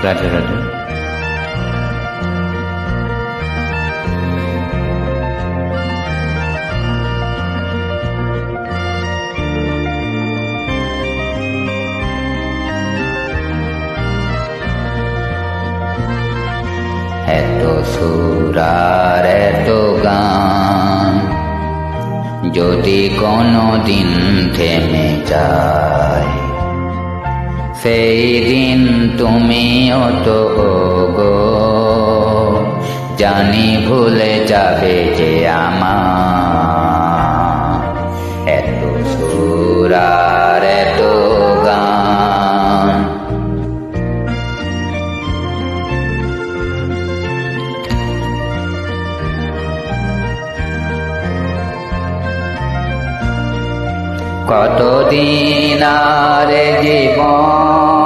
রাধে রাধে। এত সুর আর এত গান যদি কোনো দিন থেমে যায়, সেই দিন তুমিও তো গো জানি ভুলে যাবে যে আমার। এত সুর আর এত গান। কতদিন আর জীবন